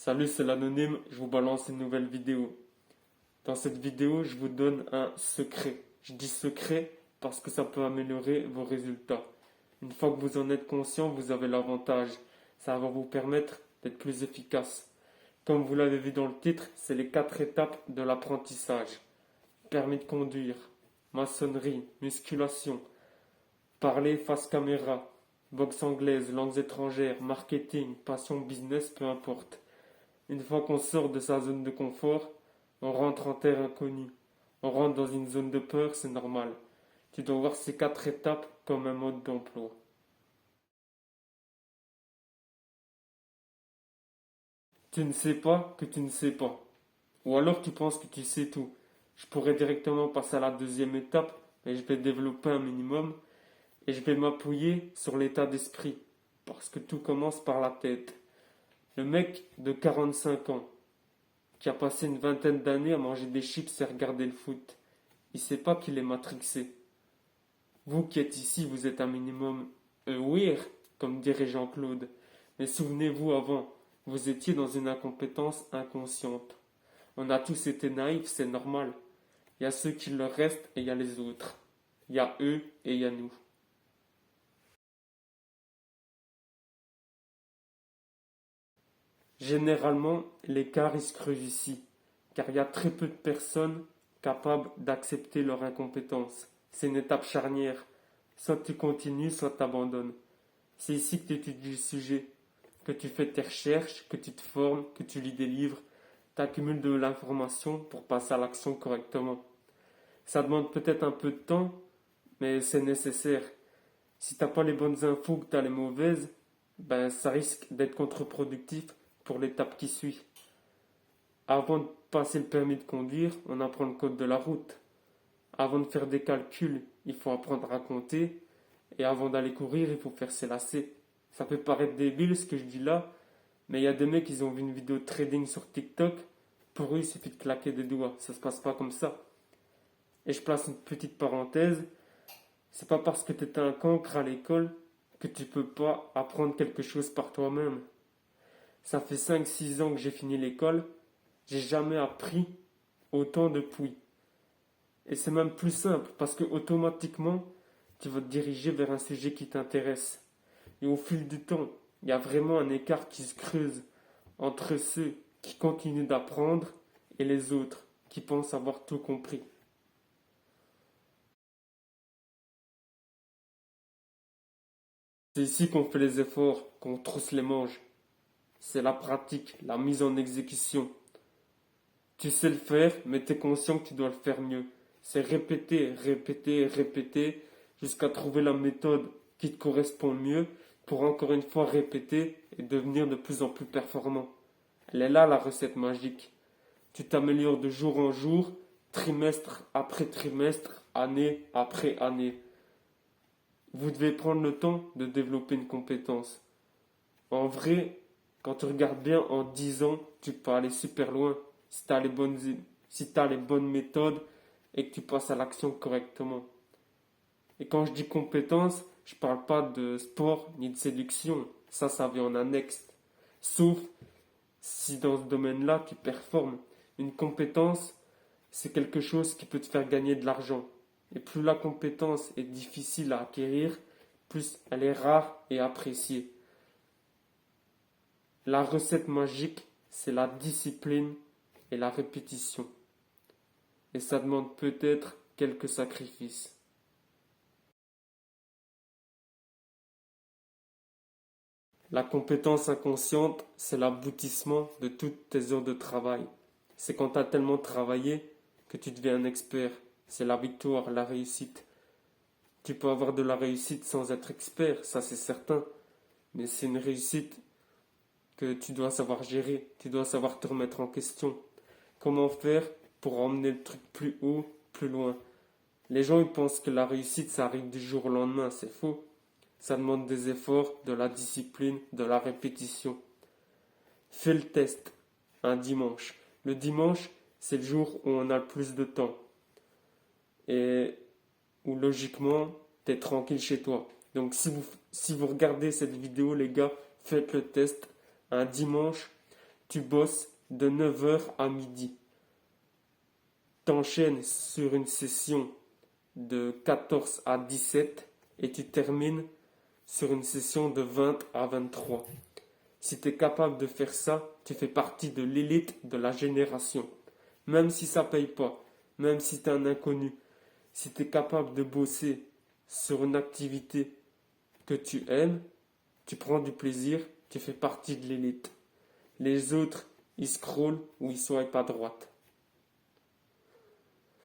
Salut, c'est l'anonyme, je vous balance une nouvelle vidéo. Dans cette vidéo, je vous donne un secret. Je dis secret parce que ça peut améliorer vos résultats. Une fois que vous en êtes conscient, vous avez l'avantage. Ça va vous permettre d'être plus efficace. Comme vous l'avez vu dans le titre, c'est les 4 étapes de l'apprentissage. Permis de conduire, maçonnerie, musculation, parler face caméra, boxe anglaise, langues étrangères, marketing, passion, business, peu importe. Une fois qu'on sort de sa zone de confort, on rentre en terre inconnue. On rentre dans une zone de peur, c'est normal. Tu dois voir ces 4 étapes comme un mode d'emploi. Tu ne sais pas que tu ne sais pas. Ou alors tu penses que tu sais tout. Je pourrais directement passer à la deuxième étape, mais je vais développer un minimum et je vais m'appuyer sur l'état d'esprit. Parce que tout commence par la tête. Le mec de 45 ans, qui a passé une vingtaine d'années à manger des chips et à regarder le foot, il sait pas qu'il est matrixé. Vous qui êtes ici, vous êtes un minimum aware, comme dirait Jean-Claude. Mais souvenez-vous avant, vous étiez dans une incompétence inconsciente. On a tous été naïfs, c'est normal. Il y a ceux qui le restent et il y a les autres. Il y a eux et il y a nous. Généralement, l'écart se creuse ici, car il y a très peu de personnes capables d'accepter leur incompétence. C'est une étape charnière. Soit tu continues, soit tu abandonnes. C'est ici que tu étudies le sujet, que tu fais tes recherches, que tu te formes, que tu lis des livres, tu accumules de l'information pour passer à l'action correctement. Ça demande peut-être un peu de temps, mais c'est nécessaire. Si t'as pas les bonnes infos, que tu as les mauvaises, ben ça risque d'être contre-productif pour l'étape qui suit. Avant de passer le permis de conduire, on apprend le code de la route. Avant de faire des calculs, il faut apprendre à compter. Et avant d'aller courir, il faut faire ses lacets. Ça peut paraître débile ce que je dis là, mais il y a des mecs qui ont vu une vidéo de trading sur TikTok. Pour eux, il suffit de claquer des doigts. Ça se passe pas comme ça. Et je place une petite parenthèse. C'est pas parce que tu es un cancre à l'école que tu peux pas apprendre quelque chose par toi-même. Ça fait 5-6 ans que j'ai fini l'école. J'ai jamais appris autant depuis. Et c'est même plus simple parce que automatiquement, tu vas te diriger vers un sujet qui t'intéresse. Et au fil du temps, il y a vraiment un écart qui se creuse entre ceux qui continuent d'apprendre et les autres qui pensent avoir tout compris. C'est ici qu'on fait les efforts, qu'on trousse les manches. C'est la pratique, la mise en exécution. Tu sais le faire, mais tu es conscient que tu dois le faire mieux. C'est répéter, répéter, répéter, jusqu'à trouver la méthode qui te correspond le mieux pour encore une fois répéter et devenir de plus en plus performant. Elle est là la recette magique. Tu t'améliores de jour en jour, trimestre après trimestre, année après année. Vous devez prendre le temps de développer une compétence. En vrai, quand tu regardes bien, en 10 ans, tu peux aller super loin si tu as les bonnes méthodes et que tu passes à l'action correctement. Et quand je dis compétence, je ne parle pas de sport ni de séduction. Ça vient en annexe. Sauf si dans ce domaine-là, tu performes. Une compétence, c'est quelque chose qui peut te faire gagner de l'argent. Et plus la compétence est difficile à acquérir, plus elle est rare et appréciée. La recette magique, c'est la discipline et la répétition. Et ça demande peut-être quelques sacrifices. La compétence inconsciente, c'est l'aboutissement de toutes tes heures de travail. C'est quand tu as tellement travaillé que tu deviens un expert. C'est la victoire, la réussite. Tu peux avoir de la réussite sans être expert, ça c'est certain. Mais c'est une réussite que tu dois savoir gérer. Tu dois savoir te remettre en question. Comment faire pour emmener le truc plus haut, plus loin. Les gens ils pensent que la réussite ça arrive du jour au lendemain, c'est faux. Ça demande des efforts, de la discipline, de la répétition. Fais le test un dimanche. Le dimanche, c'est le jour où on a le plus de temps et où logiquement tu es tranquille chez toi. Donc si vous regardez cette vidéo les gars, faites le test un dimanche. Tu bosses de 9 heures à midi. T'enchaînes sur une session de 14 à 17 et tu termines sur une session de 20 à 23. Si tu es capable de faire ça, tu fais partie de l'élite de la génération. Même si ça paye pas, même si tu es un inconnu, si tu es capable de bosser sur une activité que tu aimes, tu prends du plaisir, tu fais partie de l'élite. Les autres, ils scrollent ou ils swipent à droite.